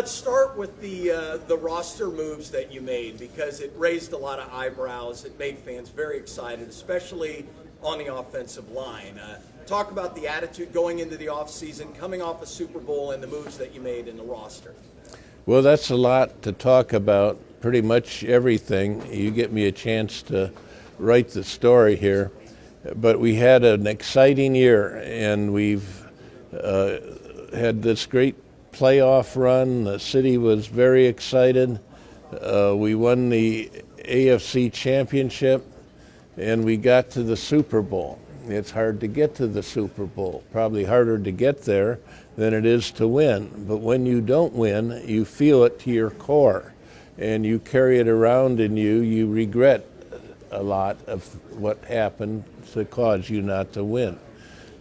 let's start with the roster moves that you made, because it raised a lot of eyebrows. It made fans very excited, especially on the offensive line. Talk about the attitude going into the offseason, coming off a Super Bowl, and the moves that you made in the roster. Well, that's a lot to talk about, pretty much everything. You get me a chance to write the story here. But we had an exciting year, and we've had this great playoff run. The city was very excited. We won the AFC Championship, and we got to the Super Bowl. It's hard to get to the Super Bowl, probably harder to get there than it is to win. But when you don't win, you feel it to your core, and you carry it around in you. You regret a lot of what happened to cause you not to win.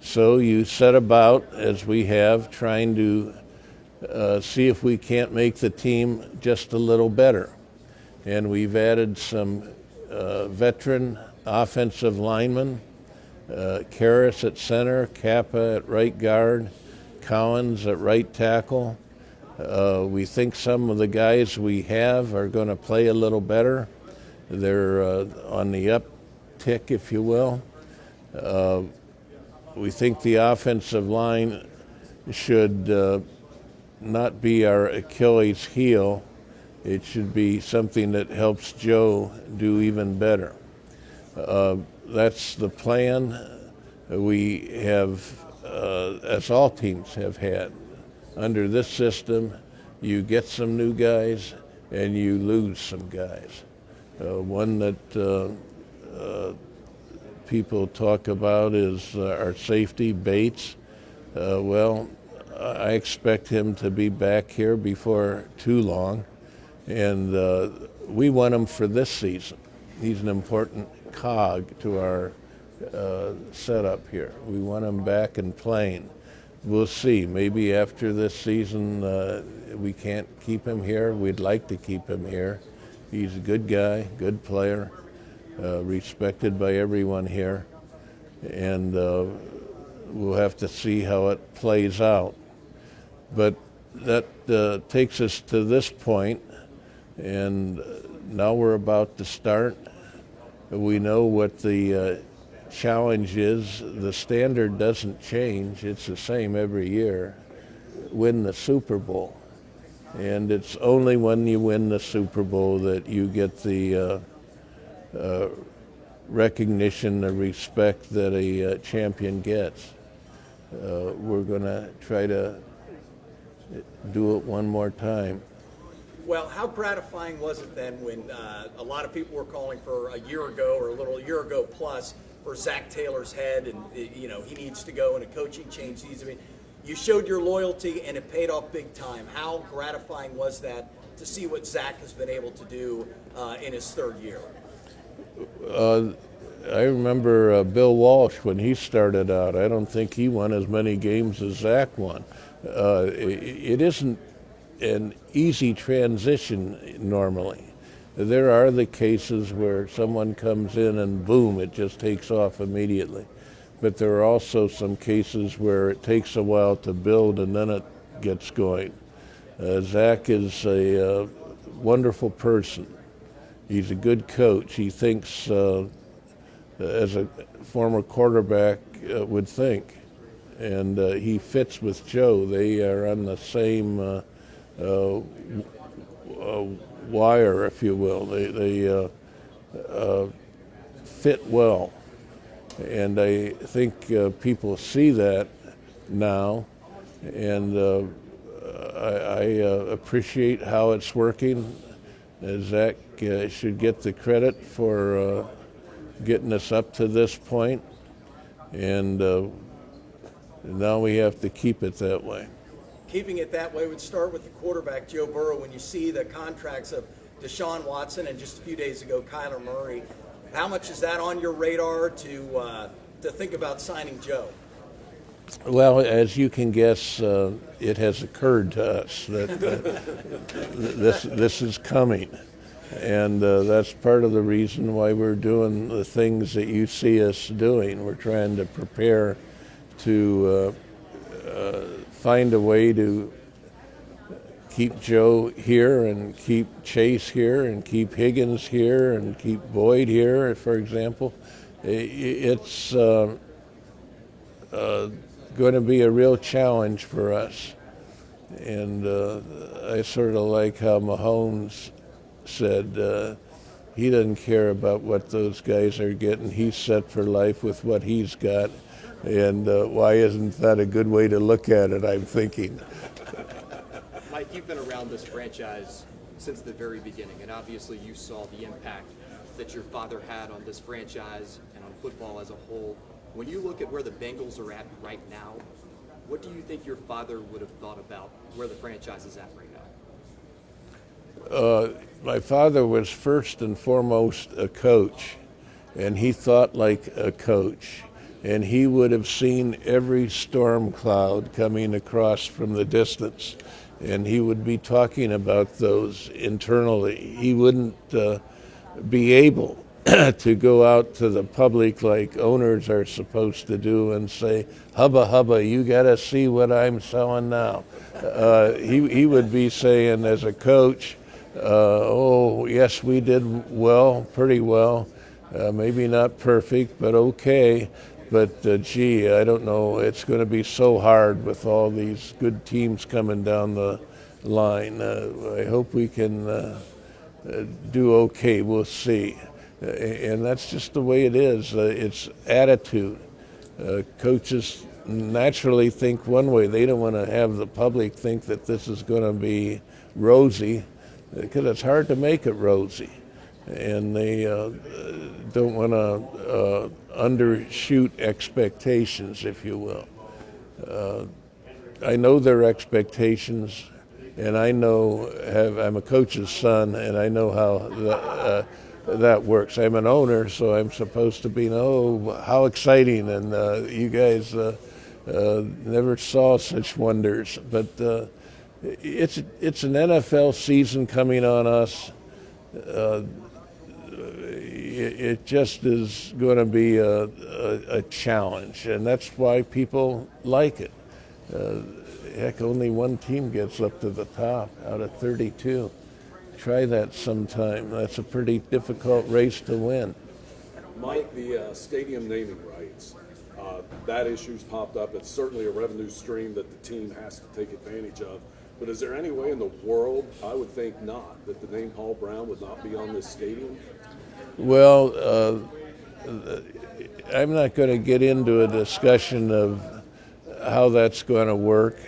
So you set about, as we have, trying to see if we can't make the team just a little better. And we've added some veteran offensive linemen, Karras at center, Kappa at right guard, Collins at right tackle. We think some of the guys we have are going to play a little better. They're on the uptick, if you will. We think the offensive line should not be our Achilles heel. It should be something that helps Joe do even better. That's the plan we have, as all teams have had. Under this system, you get some new guys and you lose some guys. One that people talk about is our safety, Bates. Well, I expect him to be back here before too long, and we want him for this season. He's an important cog to our setup here. We want him back and playing. We'll see. Maybe after this season we can't keep him here. We'd like to keep him here. He's a good guy, good player, respected by everyone here, and we'll have to see how it plays out. But that takes us to this point, and now we're about to start. We know what the challenge is. The standard doesn't change. It's the same every year. Win the Super Bowl. And it's only when you win the Super Bowl that you get the recognition, the respect that a champion gets. We're going to try to do it one more time. Well, how gratifying was it then when a lot of people were calling for a year ago or a year ago plus for Zach Taylor's head, and he needs to go and a coaching change needs to be. You showed your loyalty and it paid off big time. How gratifying was that to see what Zach has been able to do in his third year? I remember Bill Walsh when he started out. I don't think he won as many games as Zach won. It isn't an easy transition normally. There are the cases where someone comes in and boom, it just takes off immediately. But there are also some cases where it takes a while to build and then it gets going. Zach is a wonderful person. He's a good coach. He thinks as a former quarterback would think. And he fits with Joe. They are on the same wire, if you will. They fit well. And I think people see that now, and I appreciate how it's working. Zach should get the credit for getting us up to this point, and now we have to keep it that way. Keeping it that way would start with the quarterback, Joe Burrow. When you see the contracts of Deshaun Watson and just a few days ago, Kyler Murray, how much is that on your radar to think about signing Joe? Well, as you can guess, it has occurred to us that this is coming, and that's part of the reason why we're doing the things that you see us doing. We're trying to prepare to find a way to keep Joe here and keep Chase here and keep Higgins here and keep Boyd here, for example. It's going to be a real challenge for us. And I sort of like how Mahomes said he doesn't care about what those guys are getting. He's set for life with what he's got. And why isn't that a good way to look at it, I'm thinking. Mike, you've been around this franchise since the very beginning, and obviously you saw the impact that your father had on this franchise and on football as a whole. When you look at where the Bengals are at right now, what do you think your father would have thought about where the franchise is at right now? My father was first and foremost a coach, and he thought like a coach. And he would have seen every storm cloud coming across from the distance, and he would be talking about those internally. He wouldn't be able to go out to the public like owners are supposed to do and say, hubba hubba, you got to see what I'm selling now. He would be saying as a coach, oh, yes, we did well, pretty well, maybe not perfect, but okay. But, gee, I don't know, it's going to be so hard with all these good teams coming down the line. I hope we can do okay. We'll see. And that's just the way it is. It's attitude. Coaches naturally think one way. They don't want to have the public think that this is going to be rosy, because it's hard to make it rosy. And they don't want to undershoot expectations, if you will. I know their expectations, and I know I'm a coach's son, and I know how that works. I'm an owner, so I'm supposed to be, oh, how exciting, and you guys never saw such wonders. But it's an NFL season coming on us. It just is going to be a challenge, and that's why people like it. Heck, only one team gets up to the top out of 32. Try that sometime. That's a pretty difficult race to win. Mike, the stadium naming rights, that issue's popped up. It's certainly a revenue stream that the team has to take advantage of. But is there any way in the world, I would think not, that the name Paul Brown would not be on this stadium? Well, I'm not going to get into a discussion of how that's going to work,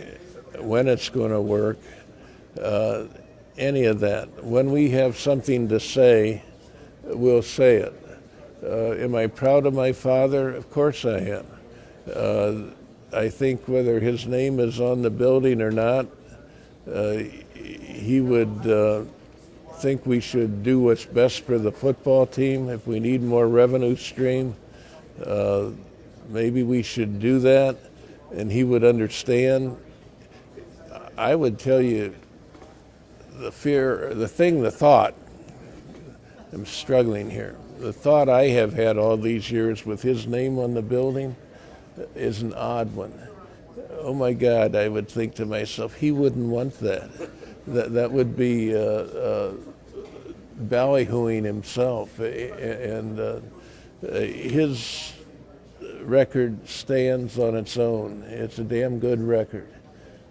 when it's going to work, any of that. When we have something to say, we'll say it. Am I proud of my father? Of course I am. I think whether his name is on the building or not, he would think we should do what's best for the football team. If we need more revenue stream, maybe we should do that, and he would understand. I would tell you the thought, I'm struggling here. The thought I have had all these years with his name on the building is an odd one. Oh my God, I would think to myself, he wouldn't want that. That would be ballyhooing himself, and his record stands on its own. It's a damn good record,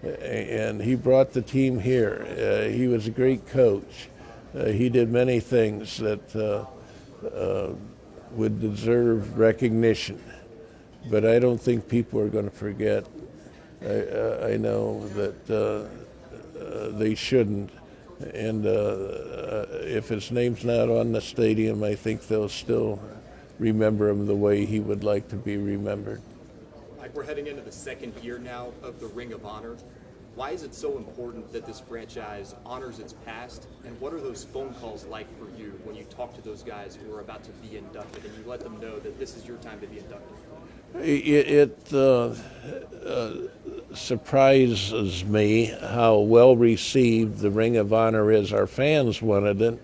and he brought the team here. He was a great coach. He did many things that would deserve recognition, but I don't think people are going to forget. I know that they shouldn't, and if his name's not on the stadium, I think they'll still remember him the way he would like to be remembered. Mike, we're heading into the second year now of the Ring of Honor. Why is it so important that this franchise honors its past, and what are those phone calls like for you when you talk to those guys who are about to be inducted and you let them know that this is your time to be inducted? It surprises me how well received the Ring of Honor is. Our fans wanted it.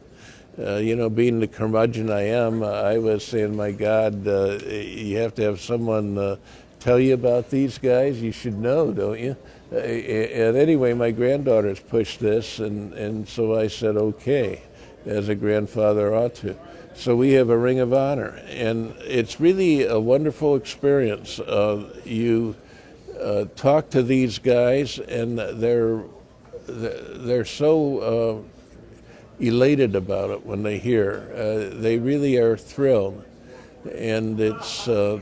Being the curmudgeon I am, I was saying, my God, you have to have someone tell you about these guys. You should know, don't you? And anyway, my granddaughters pushed this, and so I said, okay, as a grandfather ought to. So we have a Ring of Honor, and it's really a wonderful experience. You talk to these guys, and they're so elated about it when they hear. They really are thrilled, and it's a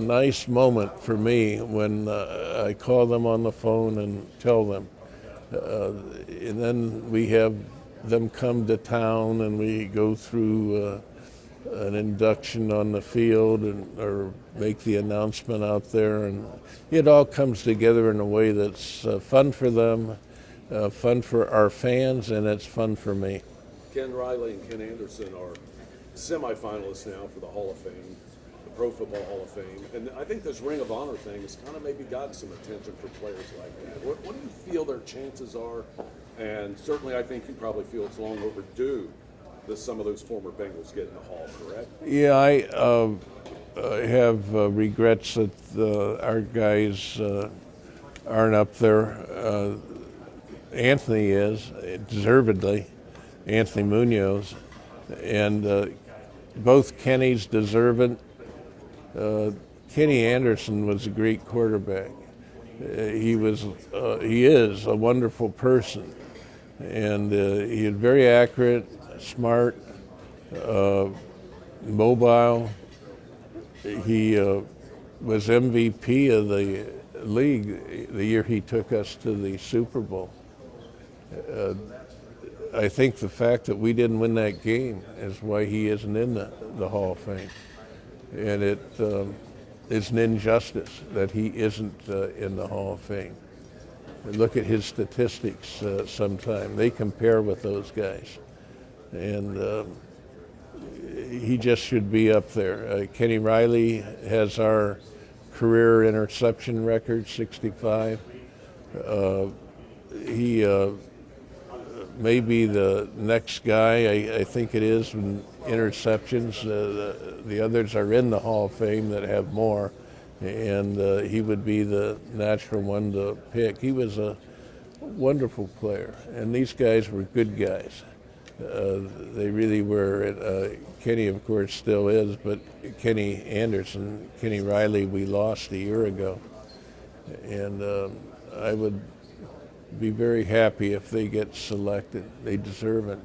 nice moment for me when I call them on the phone and tell them. And then we have them come to town and we go through an induction on the field or make the announcement out there. And it all comes together in a way that's fun for them, fun for our fans, and it's fun for me. Ken Riley and Ken Anderson are semifinalists now for the Hall of Fame, the Pro Football Hall of Fame. And I think this Ring of Honor thing has kind of maybe gotten some attention for players like that. What do you feel their chances are? And certainly I think you probably feel it's long overdue that some of those former Bengals get in the Hall, correct? Yeah, I have regrets that our guys aren't up there. Anthony is, deservedly, Anthony Munoz, and both Kennys deserve it. Kenny Anderson was a great quarterback. He is a wonderful person, and he is very accurate, smart, mobile. He was MVP of the league the year he took us to the Super Bowl. I think the fact that we didn't win that game is why he isn't in the Hall of Fame. And it's an injustice that he isn't in the Hall of Fame. And look at his statistics sometime. They compare with those guys. And he just should be up there. Kenny Riley has our career interception record, 65. He may be the next guy. I think it is in interceptions. The others are in the Hall of Fame that have more, and he would be the natural one to pick. He was a wonderful player, and these guys were good guys. They really were. Kenny, of course, still is, but Kenny Anderson, Kenny Riley, we lost a year ago, and I would be very happy if they get selected. They deserve it.